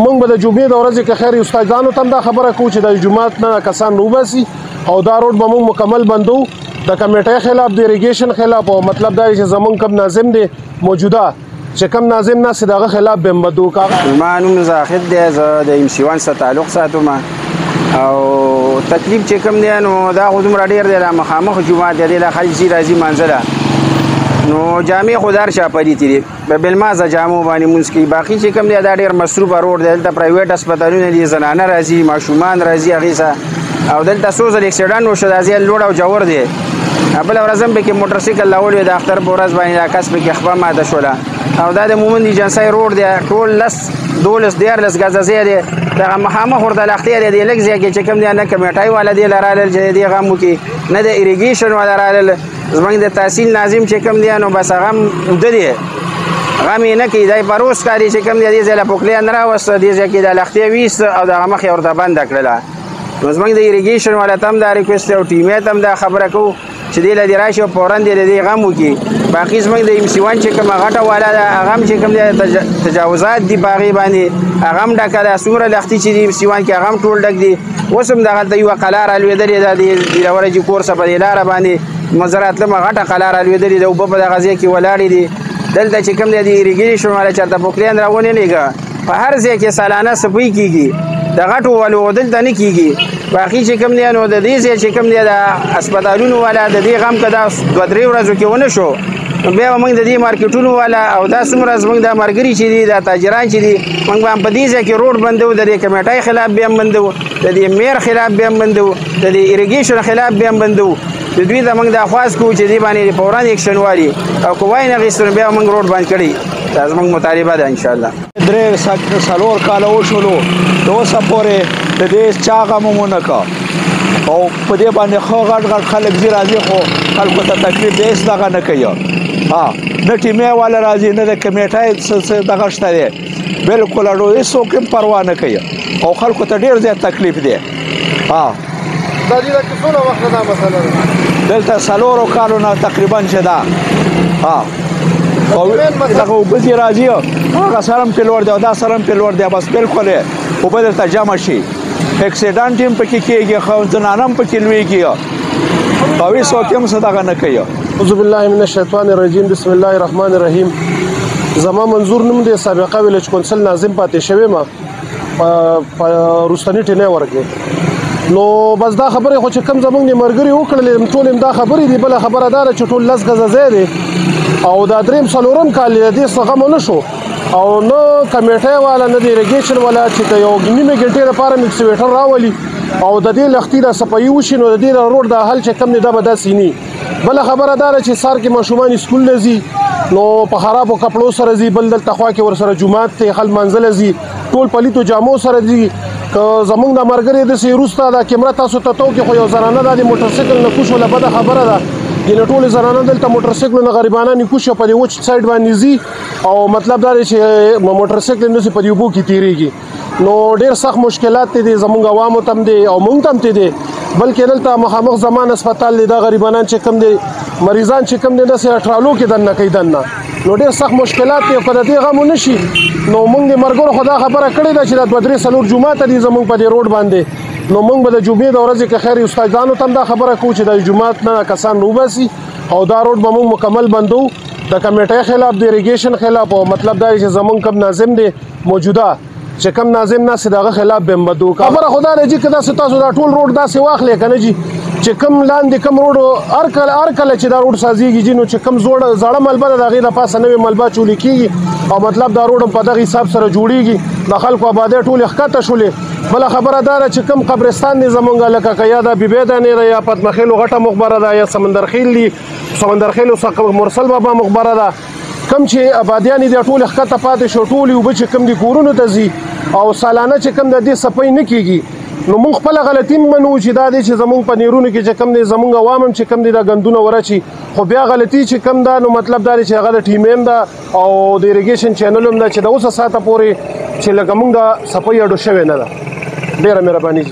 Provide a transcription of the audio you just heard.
موږ به د جمعې د ورځې که خیر استادانو ته هم دا خبره کوو چې د جومات نه کسان راوباسي او دا روډ به موږ مکمل بندو د کمیټۍ خلاف د اریګیشن خلاف او مطلب دا چې زمونږ کوم ناظم دی موجوده چې کوم ناظم ناست د هغه خلاف به هم بدو زما نوم زاهد دی زه د MC1 سره تعلق ساتم او تکلیف چې کوم دی نو دا خو دومره ډېر دی مخامخ جومات دی د خلک ځي راځي منځله نو جامع خو دار شاپري دي په بلمازه جامو باندې مونږ کې باقي چې کوم دی دا ډېر مصروفه روډ دی دلته پرایویټ هسپتالونه دي زنانه راځي ماشومان راځي هغې څه او دلته څو ځل اکسیډنټ وشو دا ځای لوړ او جوړ دی بله ورځ هم پکې موټرسایکل راوړی د اختر په ورځ باندې دا کس پکې خپه ماته شوله او دا د مومند ایجنسۍ روډ دی ټول 12 ګزه ځای دی دغه مخامخ ورته لښتې دی د لږ ځای کې چې کوم دی نه کمیټۍ والا دی راغلل چې دې غم وکړي نه د اریګیشن والا راغلل زموږ د تحصیل ناظم چې کوم دی نو بس هغه هم ده دی غم یې نه کوي دی پروس کاري چې کوم دی دې ځای له پوکلیان راوسته دې ځای کې د لښتې ویسته او دغه مخ یې ورته بنده کړله نو زموږ د اریګیشن والا ته هم دا ریکویسټ او ټیمې ته هم دا خبره کوو چې دې له دې راشي او فوراً دې د دې غم وکړي باقي زموږ د MC1 چې کومه غټه والا ده هغه هم چې کوم دی تجاوزات دي په هغې باندې هغه هم ډکه ده څومره لښتي چې دي MC1 کې هغه هم ټول ډک دي اوس هم دغلته یوه قلعه رالوېدلې ده د دیلورجي کورسه په دې لاره باندې مزرعه تلمه غټه قلعه رالوېدلې ده اوبه په دغه ځای کې ولاړې دي دلته چې کوم دی د اریګیشن والا چېرته پوکلیان راونیږه په هر ځای کې سالانه صفایي کېږي د غټو والو دلته نه کېږي باقي چې کوم دی نو د دې ځای چې کوم دی د هسپتالونو والا د دې غم که دا 2-3 ورځو کې ونه شو بیا به موږ د دې مارکیټونو والا او دا څومره زموږ دا ملګري چې دي دا تاجران چې دي موږ به هم په دې ځای کې روډ بندو د دې کمیټۍ خلاف به هم بندو د دې میر خلاف به هم بندو د دې اریګیشن خلاف به هم بندو د دوی ته موږ دا خواست کوو چې دې باندې فوراً ایکشن والي او که وای نه اخیستل بیا موږ روډ بند کړي دا زموږ مطالبه ده انشاءالله 3-4 کاله وشولو د اوسه پورې د دې چا غم مو نه کا او په دې باندې خو غټ خلک ځي راځي خو خلکو ته تکلیف دې هېڅ دغه نه کوي نه ټیمې والا راځي نه د کمیټۍ دغه شته دی بلکل اډو هېڅوک هم پروا نه کوي او خلکو ته ډېر زیات تکلیف دی دا دې کې څومره وخت دا مسله ده دلته 4 کالو نه تقریبا چې ده دغه اوبه ځي راځي هغه سره هم پې لوړ دی او دا سره هم پې لوړ دی بس بلکل اوبه دلته جمع شي اکسیډنټ هم پکې کېږي خو زنانه هم پکې لویږي او هېڅوک هم څه دغه نه کوي اعوذ بالله من الشیطان الرجیم بسم الله الرحمن الرحیم زما منظور نوم دی سابقه ویلج کونسل ناظم پاتې شوی ما په رستنی ټینیور کې نو بس دا خبرې خو چې کوم زموږ د ملګري وکړلې ټول هم دا خبرې دي بله خبره دا ده چې ټول 10 ګزه ځای دی او دا 3-4 کال د دې څه غم ونه شو او نه کمیټۍ والا نه د اریګیشن والا چې د یو نیمه ګنټې لپاره میکسویټر راولي او د دې لښتي د صفایي وشي نو د دې روډ د حل چې کم دی دا به داسې نی بله خبره دا ده چې سار کې ماشومان سکول ته ځي نو په خرابو کپړو سره ځي بل دلته خوا کې ورسره جومات ته خل منزله ځي ټول پلیتو جامو سره ځي که زموږ د ملګري داسې وروسته دا کیمره تاسو ته تو کې خو یو زنانه دا د موټرسایکل نه کوش ولا بده خبره ده یعنې ټولې زنانه دلته موټرسایکلونه غریبانه نیکوش په دې وچ سایډ باندې ځي او مطلب دا دی چې موټرسایکل همداسې په دې اوبو کې تېرېږي نو ډېر سخت مشکلات دي زموږ عوامو ته هم دي او موږ ته هم ته دي بلکې دلته مخامخ زمان هسپتال دی دا غریبانان چې کوم دي مریضان چې کوم دي داسې ټرالو کې دننه کوي دننه نو ډېر سخت مشکلات دي که د دې غم ونه شي نو موږ د ملګرو خو دا خبره کړې ده چې دا 2-3 جوماته دي زموږ په دې روډ باندې نو موږ به د جمعې د ورځې که خیر استادانو ته هم دا خبره کوو چې د جومات نه کسان راوباسي او دا روډ به موږ مکمل بندو د کمیټۍ خلاف د اریګیشن خلاف او مطلب دا چې زموږ کوم ناظم دی موجوده چې کوم ناظم ناست د هغه خلاف به هم بدو خبره خو دا ده چې که داسې تاسو دا ټول روډ داسې واخلئ که نه جي چې کوم لاندې کوم روډ هر کله چې دا روډ سازېږي جي نو چې کوم زاړه ملبه ده د هغې د پاسه نوې ملبه چولې کېږي او مطلب دا روډ هم په دغه حساب سره جوړېږي د خلکو آبادۍ ټولې ښکته شولې بله خبره دا ده چې کوم قبرستان دی زمونږ لکه که یا دا بیبی دانې ده یا پتمخیلو غټه مقبره ده یا سمندرخیل دي سمندرخیلو څخه مرسل بابا مقبره ده کم چې آبادیان دي ټول ښکته پاتې شو ټولې اوبه چې کوم دي کورونو ته ځي او سالانه چې کوم د دې صفایي نه کېږي نو موږ خپله غلطي منو چې دا دی چې زموږ په نیرونو کې چې کوم دی زموږ عوام هم چې کوم دی دا ګندونه ورچي خو بیا غلطي چې کوم ده نو مطلب دا دی چې هغه د ټیمې هم ده او د اریګیشن چینل هم ده چې د اوسه ساعته پورې چې لکه موږ د صفایي اډو شوې نه ده ډېره مهرباني